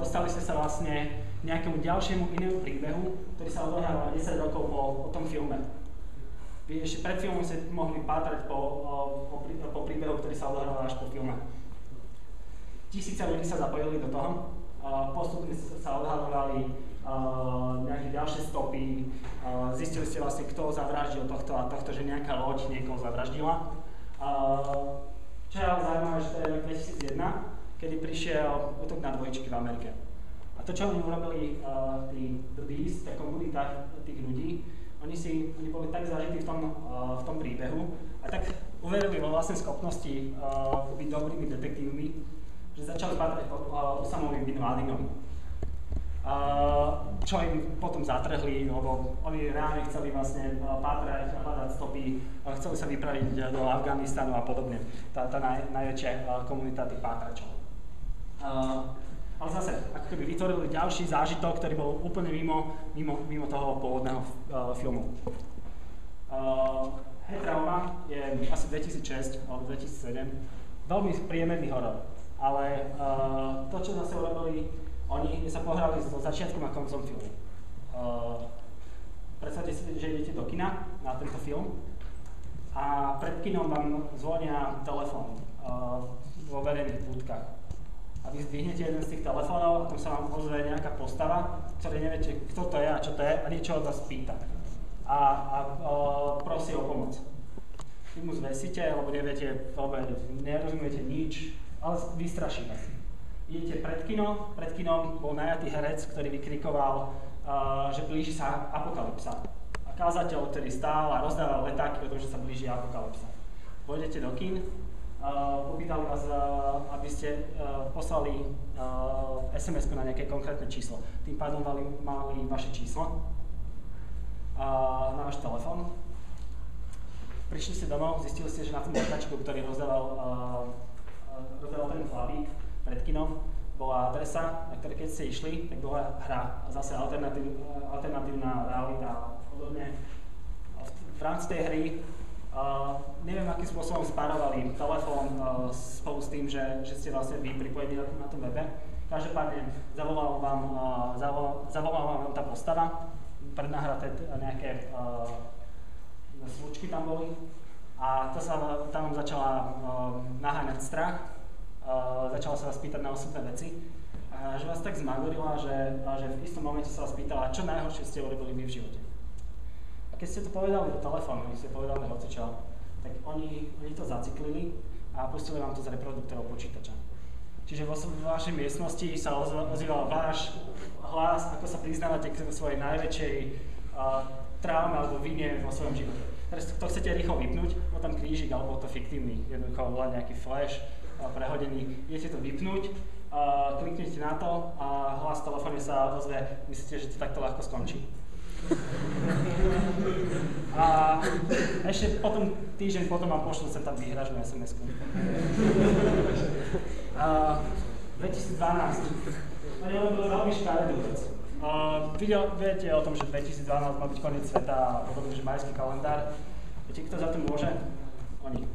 dostali ste sa vlastne k nejakému ďalšiemu inému príbehu, ktorý sa odohráva 10 rokov po tom filme. Vy ešte pred filmom ste mohli pátrať po príbehu, ktorý sa odohráva až po filme. Tisíce ľudí sa zapojili do toho, postupne sa odhalovali nejaké ďalšie stopy, zistili ste vlastne, kto zavraždil tohto a tohto, že nejaká loď niekoho zavraždila. Čo je ale zaujímavé, že to je rok 2001, kedy prišiel útok na dvojčiky v Amerike. A to, čo oni urobili, tí Beast, tá komunita tých ľudí, oni boli tak zažití v tom príbehu a tak uverili vo vlastné schopnosti byť dobrými detektívmi, že začali pátrať po Usamovi bin Ladenovi. Čo im potom zatrhli, lebo oni reálne chceli vlastne pátrať, hľadať stopy, chceli sa vypraviť do Afganistanu a podobne. Tá najväčšia komunita tých pátračov. Ale zase, ako keby vytvorili ďalší zážitok, ktorý bol úplne mimo toho pôvodného filmu. Het Trauma je asi 2006 alebo 2007, veľmi priemerný horor, ale to, čo zase urobili, oni sa pohrali so začiatkom a koncom filmu. Predstavte si, že idete do kina na tento film a pred kinom vám zvonia telefón vo verejných budkách. A vy zdvihnete jeden z tých telefónov a tam sa vám ozve nejaká postava, ktorej neviete, kto to je a čo to je a niečo od vás pýta. A prosí o pomoc. Vy mu zvesíte, lebo neviete, nerozumiete nič, ale vystraší vás. Idete pred kinom bol najatý herec, ktorý vykrikoval, že blíži sa apokalypsa. A kázateľ, ktorý stál a rozdával letáky o tom, že sa blíži apokalypsa. Pôjdete do kin, popýtali vás, aby ste poslali SMS-ku na nejaké konkrétne číslo. Tým pádom mali vaše číslo na váš telefón. Prišli ste domov, zistili ste, že na tom letáčiku, ktorý rozdával ten chlapík pred kinom, bola adresa, na ktorej keď ste išli, tak bola hra. A zase alternatívna realita a podobne. V rámci tej hry neviem, aký takým spôsobom spárovali telefón spolu s tým, že ste vlastne vy pripojení na tom webe. Každopádne zavolala vám tá postava, prednahraté nejaké zvučky tam boli a to sa tam začala naháňať strach, začala sa vás pýtať na osobné veci, že vás tak zmagorila, že v istom momente sa vás pýtala, čo najhoršie ste urobili vy v živote. A keď ste to povedali do telefónu, keď ste povedali hocičo, tak oni to zaciklili a pustili vám to z reproduktorov počítača. Čiže vo vašej miestnosti sa ozýval váš hlas, ako sa priznávate k svojej najväčšej traume alebo vine vo svojom živote. Teraz to chcete rýchlo vypnúť, bol tam krížik alebo to fiktívny, jednoducho len nejaký flash prehodený, idete to vypnúť, kliknete na to a hlas v telefóne sa ozve, myslíte, že to takto ľahko skončí. A ešte potom, týždeň potom vám pošlú sem tam výhražnú SMS-ku. 2012. Oni robili veľmi škaredú vec. Viete o tom, že 2012 má byť koniec sveta a potom, že majský kalendár. Viete, kto za to môže? Oni.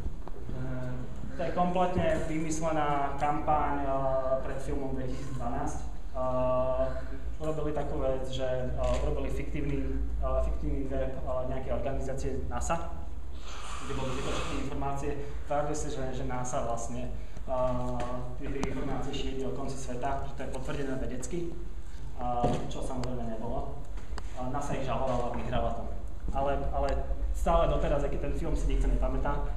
To je kompletne vymyslená kampaň pred filmom 2012. Urobili takú vec, že urobili fiktívny web nejakej organizácie NASA, kde boli tieto všetky informácie. Tvárili sa, že NASA vlastne tie informácie šíri o konci sveta, že to je potvrdené vedecky, čo samozrejme nebolo. NASA ich žalovala a vyhrala to. Ale stále doteraz, keď ten film si nikto nepamätá,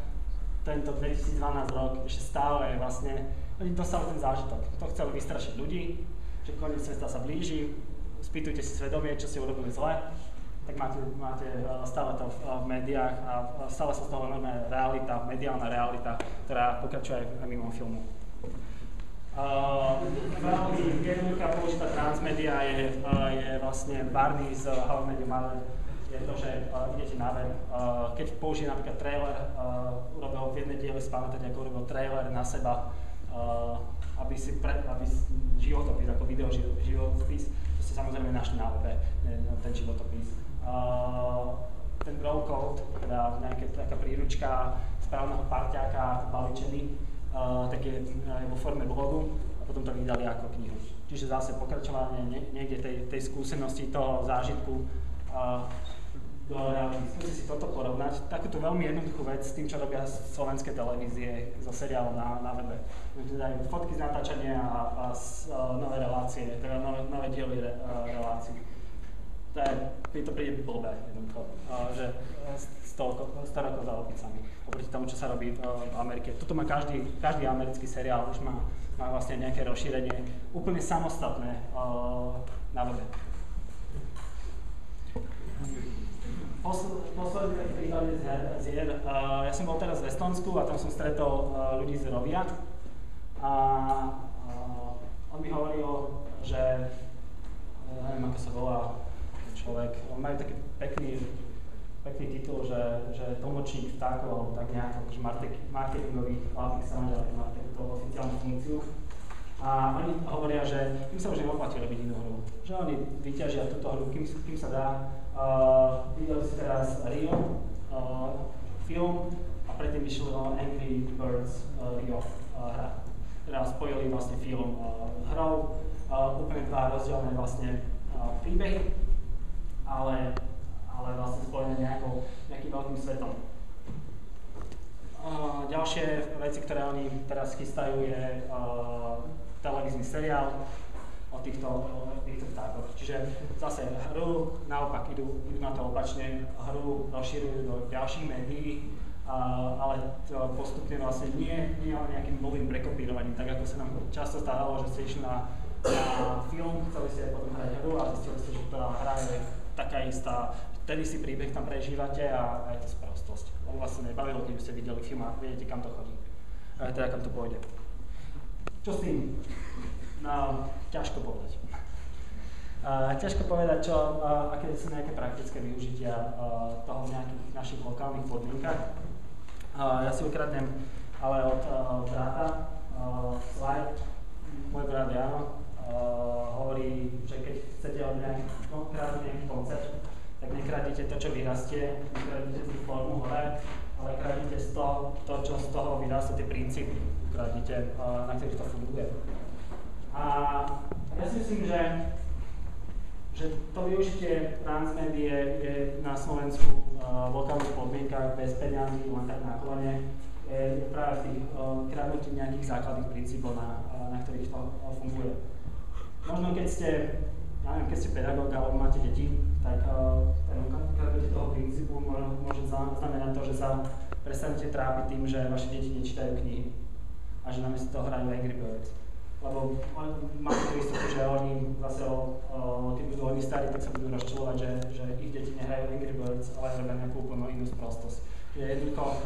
tento 2012 rok ešte stále je vlastne, oni dostali ten zážitok. To chceli vystrašiť ľudí, že koniec sveta sa blíži, spýtujte si svedomie, čo ste urobili zle, tak máte stále to v médiách a stále sa z toho normálna realita, mediálna realita, ktorá pokračuje aj mimo filmu. Veľmi jednoduchá použitá transmedia je vlastne Barney z How I Met Your Mother. Je to, že idete na web. Keď použije napríklad trailer, urobil v jednej diele spamätať, ako urobil trailer na seba, aby životopis, ako video životopis, to ste samozrejme našli na webe, ten životopis. Ten grow code, teda taká príručka správneho parťáka baličený, tak je vo forme blogu a potom to vydali ako knihu. Čiže zase pokračovanie niekde tej skúsenosti, toho zážitku do reality. Skúste si toto porovnať. Takúto veľmi jednoduchú vec s tým, čo robia slovenské televízie zo seriálov na webe. Dajú fotky z natáčania a nové relácie, teda nové diely relácií. To príde blbé jednoducho, že 100 rokov za opicami, oproti tomu, čo sa robí v Amerike. Toto má každý americký seriál, už má vlastne nejaké rozšírenie, úplne samostatné na webe. Posledný taký príklad z hier. Ja som bol teraz v Estonsku a tam som stretol ľudí z Rovia a on mi hovoril, že neviem, ako sa volá človek, on majú taký pekný titul, že tlmočník vtákov alebo tak nejako, akože marketingový chlapík sa má takúto oficiálnu funkciu. A oni hovoria, že im sa už neoplatí robiť inú hru. Že oni vyťažia túto hru, kým sa dá. Videli si teraz Rio film a predtým vyšiel Angry Birds Rio hra. Teda spojili vlastne film hrou, úplne dva rozdielne vlastne príbehy, ale vlastne spojené nejakým veľkým svetom. Ďalšie veci, ktoré oni teraz chystajú, je televízny seriál o týchto vtákoch. Čiže zase hru, naopak idú na to opačne, hru rozšírujú do ďalších médií, ale postupne vlastne nie o nejakým blbým prekopírovaním, tak ako sa nám často stávalo, že ste išli na film, chceli ste potom hrať hru a zistili ste, že tá hra je taká istá, ten istý príbeh tam prežívate a je to sprostosť. On vás sa nebavilo, keď ste videli film a viete, kam to chodí, teda kam to pôjde. Čo s tým? No, ťažko povedať. Ťažko povedať, aké sú nejaké praktické využitia toho v nejakých našich lokálnych podmienkach. Ja si ukradnem ale od brata slide. Môj brat Jano hovorí, že keď chcete kradnúť nejaký koncept, tak nekradnite to, čo vyrastie, nekradnite tú formu hore, ale kradnite z to, čo z toho vyrastá, tie princípy, ukradnite, na ktorých to funguje. A ja si myslím, že to využitie transmédie je na Slovensku v lokálnych podmienkach bez peňazí, len tak nákladne, je práve v tých kradnutí nejakých základných princípov, na ktorých to funguje. Možno keď ste pedagóg alebo máte deti, tak kradnutie toho princípu môže znamenať to, že sa prestanete trápiť tým, že vaše deti nečítajú knihy a že namiesto toho hrajú Angry Birds. Lebo máte tú istotu, že oni zase, keď budú oni starí, tak sa budú rozčulovať, že ich deti nehrajú Angry Birds, ale robia nejakú úplnú inú sprostosť. Jednoducho,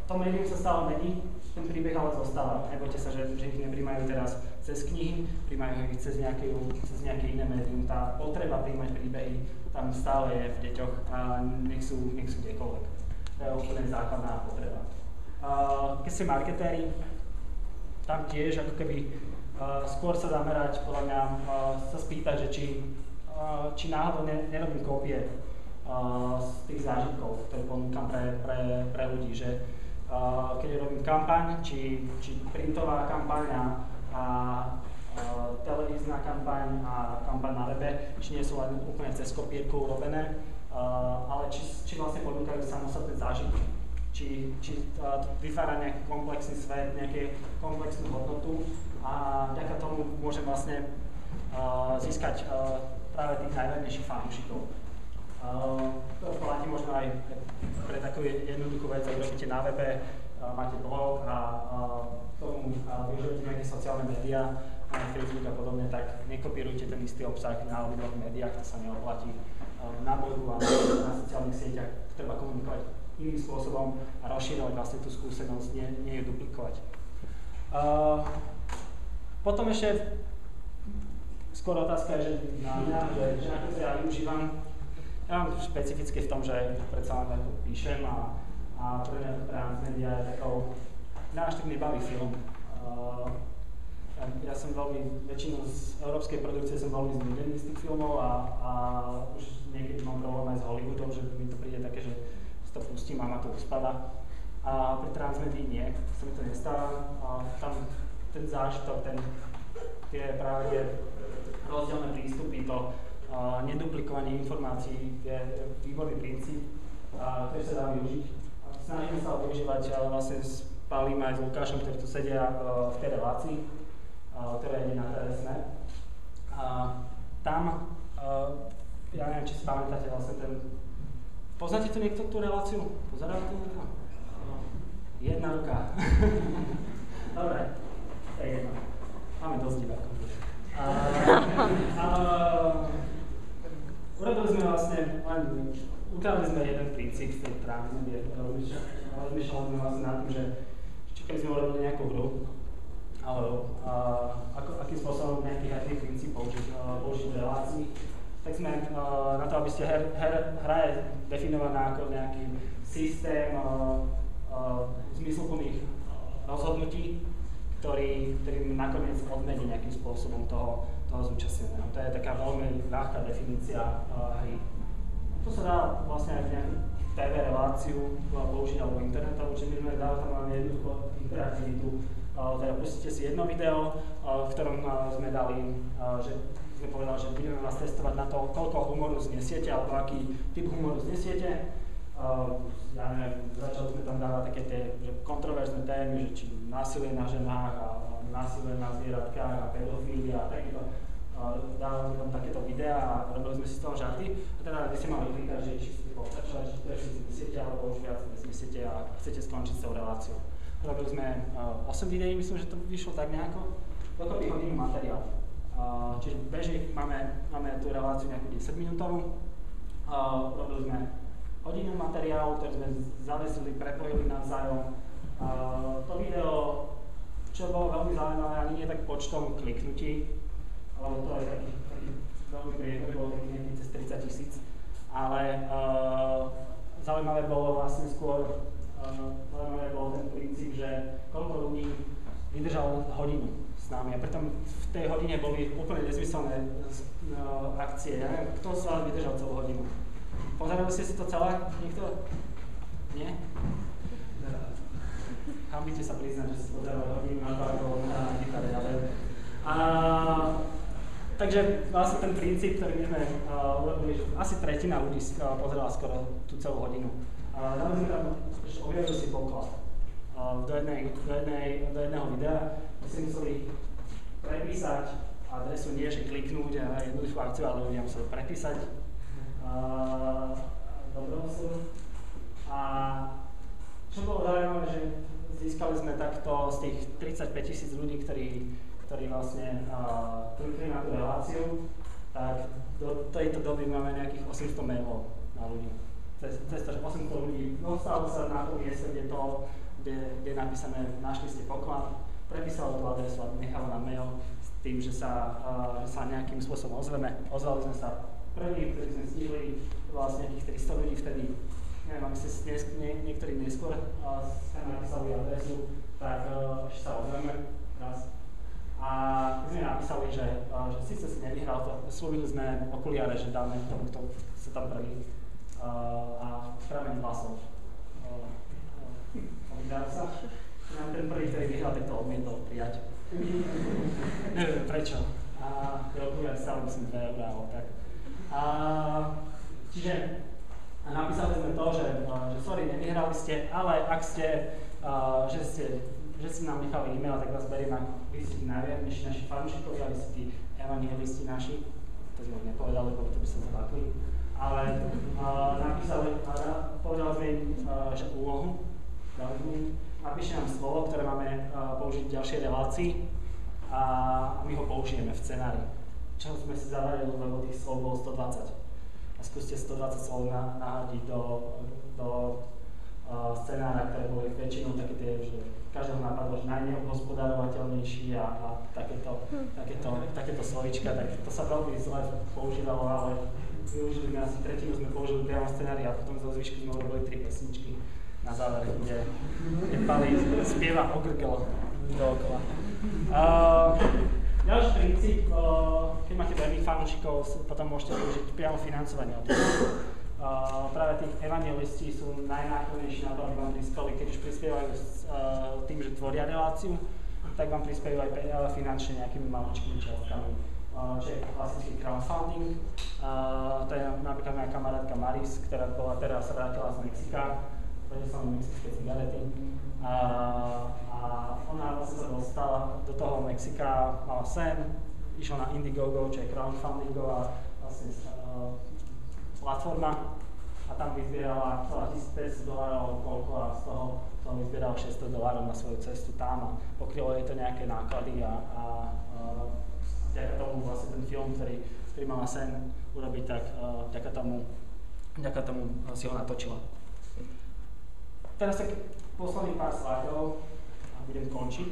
to médium sa stále mení, ten príbeh ale zostáva. Nebojte sa, že ich nepríjmajú teraz cez knihy, príjmajú ich cez nejaké iné médium. Tá potreba príjmať príbehy tam stále je v deťoch a nech sú kdekoľvek. To je úplne základná potreba. Keď ste marketéri, tam tiež ako keby skôr sa zamerať, podľa mňa sa spýtať, že či náhodou nerobím kópie z tých zážitkov, ktoré ponúkam pre ľudí, že keď robím kampaň, či printová kampaň a televízna kampaň a kampaň na webe, či nie sú len úplne cez kopírku urobené, ale či vlastne ponúkajú samostatné zážitky. Či vytvára nejaký komplexný svet, nejakú komplexnú hodnotu a vďaka tomu môžem vlastne získať práve tých najvernejších fanúšikov. To platí možno aj pre takú jednoduchú vec, ak robíte na webe, máte blog a tomu využívate nejaké sociálne médiá, Facebook a podobne, tak nekopírujte ten istý obsah na obidvoch médiách, to sa neoplatí. Na blogu a na sociálnych sieťach treba komunikovať iným spôsobom a rozšírovať vlastne tú skúsenosť, nie ju duplikovať. Potom ešte skôr otázka je, že na mňa, že ako to ja využívam. Ja mám špecificky v tom, že predsa len ako píšem a pre mňa to transmédia je takou, mňa až tak nebaví film. Ja som väčšinou z európskej produkcie som veľmi znudený z tých filmov a už niekedy mám problém aj s Hollywoodom, že mi to príde také, že to pustím a ma to uspada. A pri transmédii nie, sa mi to nestáva. Tam ten zážitok, tie práve rozdielne prístupy, to neduplikovanie informácií je výborný princíp, ktorý sa dá využiť. Snažíme sa ho využívať vlastne s Pavlím aj s Lukášom, ktorí tu sedia v tej relácii, ktorá ide na TSN. Tam, ja neviem, či si pamätáte vlastne ten. Poznáte tu niekto tú reláciu? Pozeráte na to? Jedna ruka. Dobre, to je jedna. Máme dosť divákov. Urobili sme vlastne, ukázali sme jeden princíp z tej transmédie. Rozmýšľali sme vlastne nad tým, že či keby sme urobili nejakú hru, alebo akým spôsobom nejakých herných princípov použiť v relácii, tak sme na to, aby ste hra je definovaná ako nejaký systém zmysluplných rozhodnutí, ktorý nakoniec odmení nejakým spôsobom toho zúčastneného. To je taká veľmi ľahká definícia hry. To sa dá vlastne aj v nejakú TV reláciu použiť alebo internetovú, čiže my sme dali tam len jednoducho interaktivitu. Teda pustíte si jedno video, v ktorom sme dali, že sme povedali, že budeme vás testovať na to, koľko humoru znesiete, alebo aký typ humoru znesiete. Ja neviem, začali sme tam dávať také tie kontroverzné témy, že či násilie na ženách a násilie na zvieratkách a pedofília a takéto. Dávali sme tam takéto videá a robili sme si z toho žarty. A teda vy ste mali klikať, že či ste pokračovali, či to ešte znesiete, alebo už viac znesiete a chcete skončiť s tou reláciou. Robili sme 8 videí, myslím, že to vyšlo tak nejako. Dokopy hodinu materiálu. Čiže bežne máme tú reláciu nejakú 10-minútovú. Robili sme hodinu materiálu, ktorý sme zavesili, prepojili navzájom. To video, čo bolo veľmi zaujímavé, ani nie tak počtom kliknutí, lebo to je taký veľmi priebeh, bolo taký niekde cez 30 000. Ale zaujímavé bolo vlastne skôr ten princíp, že koľko ľudí vydržalo hodinu s nami. A pritom v tej hodine boli úplne nezmyselné akcie. Ja neviem, kto z vás vydržal celú hodinu? Pozerali ste si to celé? Niekto? Nie? hambíte sa priznať, že si potrebovali hodinu na to, ako na gitare na web. Takže vlastne ten princíp, ktorý my sme urobili, že asi tretina ľudí pozerala skoro tú celú hodinu. Dali sme tam, objavili si poklad do jedného videa, kde si museli prepísať adresu, nie že kliknúť a jednoduchú akciu, ale ľudia museli prepísať dobrovoľstvo. A čo bolo zaujímavé, že získali sme takto z tých 35 000 ľudí, ktorí vlastne klikli na tú reláciu, tak do tejto doby máme nejakých 800 mailov na ľudí. Cez to, že 800 ľudí dostalo sa na to mieste, kde je napísané, našli ste poklad, prepísalo tú adresu a nechalo nám mail s tým, že sa nejakým spôsobom ozveme. Ozvali sme sa první, ktorí sme stihli, vlastne nejakých 300 ľudí vtedy. Neviem, ak ste niektorí neskôr ste napísali adresu, tak ešte sa ozveme raz. A my sme napísali, že síce si nevyhral to, slúbili sme okuliare, že dáme tomu, kto sa tam prvý a prameň hlasov. Vyhral sa. Ten prvý, ktorý vyhral, tak to odmietol prijať. Neviem prečo. A tie okuliare stále myslím 2 € alebo tak. Čiže napísali sme to, že sorry, nevyhrali ste, ale ak ste, že si nám nechali e-mail, tak vás berieme, vy si tí najviernejší naši fanúšikovia, vy si tí evangelisti naši, to sme nepovedali, lebo to by sa zlakli, ale povedali sme im, že úlohu, napíšte nám slovo, ktoré máme použiť v ďalšej relácii a my ho použijeme v scenári. Čo sme si zavarili, lebo tých slov bolo 120. A skúste 120 slov nahodiť do scenára, ktoré boli väčšinou také tie, že každého napadlo, že najneobhospodarovateľnejší a takéto slovíčka, tak to sa veľmi zle používalo, ale využili sme asi tretinu, sme použili priamo scenári a potom zo zvyšku sme urobili 3 pesničky na záver, kde Pali spieva Ogrgel dookola. Ďalší princíp, keď máte veľkých fanúšikov, potom môžete využiť priamo financovanie. Práve tí evangelisti sú najnákladnejší na to, aby vám prispeli, keď už prispievajú tým, že tvoria reláciu, tak vám prispievajú aj finančne nejakými maličkými čiastkami. Čo je klasický crowdfunding. To je napríklad moja kamarátka Maris, ktorá bola teraz sa vrátila z Mexika, vedela som mexické cigarety. A ona vlastne sa dostala do toho Mexika, mala sen, išla na Indiegogo, čo je crowdfundingová vlastne platforma a tam vyzbierala $1500 alebo koľko a z toho vyzbierala $600 na svoju cestu tam a pokrylo jej to nejaké náklady a vďaka tomu vlastne ten film, ktorý mala sen urobiť, tak vďaka tomu si ho natočila. Teraz tak posledných pár slajdov a budem končiť.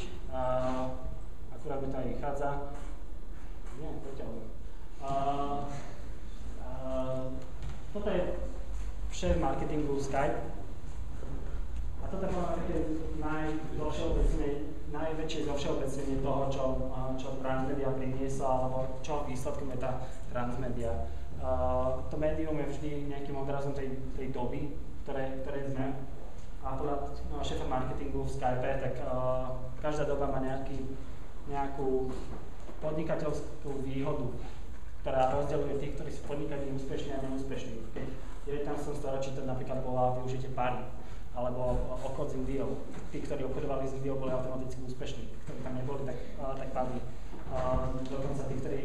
Akurát mi to aj vychádza. Nie, poťahujem. Toto je šéf marketingu Skype. A toto je také najväčšie zovšeobecnenie toho, čo transmedia priniesla, alebo čo výsledkom je tá transmedia. To médium je vždy nejakým odrazom tej doby, ktorej sme. A podľa šéfa marketingu v Skype, tak každá doba má nejakú podnikateľskú výhodu, ktorá rozdeľuje tých, ktorí sú podnikateľi úspešní a neúspešní. V 19. storočí to napríklad bola využitie pary, alebo obchod s Indiou. Tí, ktorí obchodovali s Indiou, boli automaticky úspešní, ktorí tam neboli, tak padli. Dokonca tí, ktorí,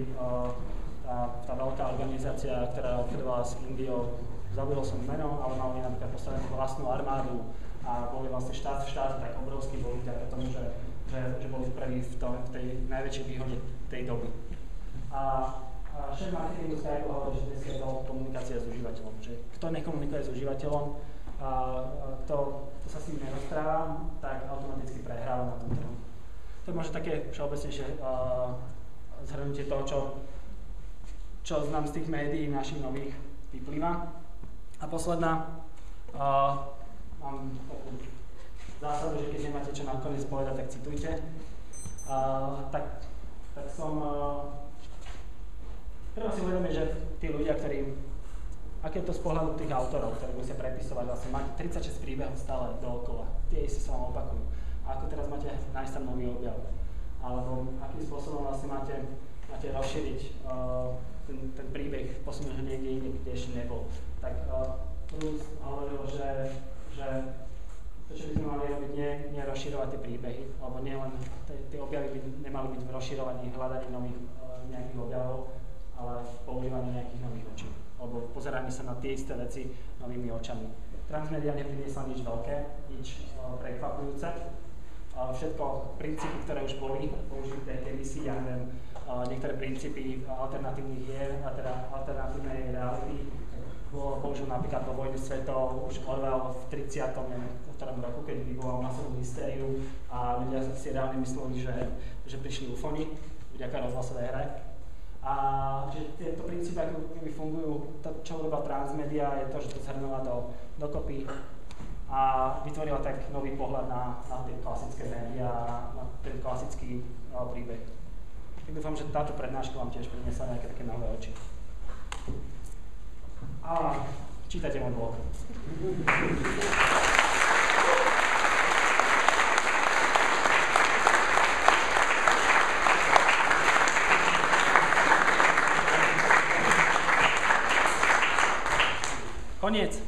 tá veľká organizácia, ktorá obchodovala s Indiou, zabudol som meno, ale mali napríklad postavenú vlastnú armádu a boli vlastne štát v štáte, tak obrovský boli vďaka tomu, že boli prví v tej najväčšej výhode tej doby. A šéf marketingu Skype hovorí, že dnes je to komunikácia s užívateľom, že kto nekomunikuje s užívateľom, kto sa s ním nerozpráva, tak automaticky prehráva na tom trhu. To je možno také všeobecnejšie zhrnutie toho, čo nám z tých médií našich nových vyplýva. A posledná, mám takú zásadu, že keď nemáte čo nakoniec povedať, tak citujte. Tak som... Treba si uvedomiť, že tí ľudia, ktorí... Aké je to z pohľadu tých autorov, ktorí musia prepisovať, vlastne máte 36 príbehov stále dookola. Tie si sa vám opakujú. ako teraz máte nájsť tam nový objav. Alebo akým spôsobom vlastne máte rozšíriť ten príbeh, posunúť ho niekde inde, kde ešte nebol. Tak Proust hovoril, že to, čo by sme mali robiť, nie rozširovať tie príbehy, alebo nielen tie objavy by nemali byť v rozširovaní, hľadaní nových nejakých objavov, ale používaní nejakých nových očí. Alebo pozeranie sa na tie isté veci novými očami. Transmédia nepriniesla nič veľké, nič prekvapujúce. Všetko princípy, ktoré už boli použité kedysi, ja neviem, niektoré princípy alternatívnych hier, a teda alternatívnej reality, použil napríklad vo Vojne svetov už Orwell v 30. ktorom roku, keď vyvolal masovú hystériu a ľudia si reálne mysleli, že prišli ufoni vďaka rozhlasovej hre. A že tieto princípy, ako fungujú, to, čo urobila transmédia, je to, že to zhrnula dokopy a vytvorila tak nový pohľad na tie klasické médiá, na ten klasický príbeh. Tak dúfam, že táto prednáška vám tiež priniesla nejaké také nové oči. A čítajte môj blog. Koniec.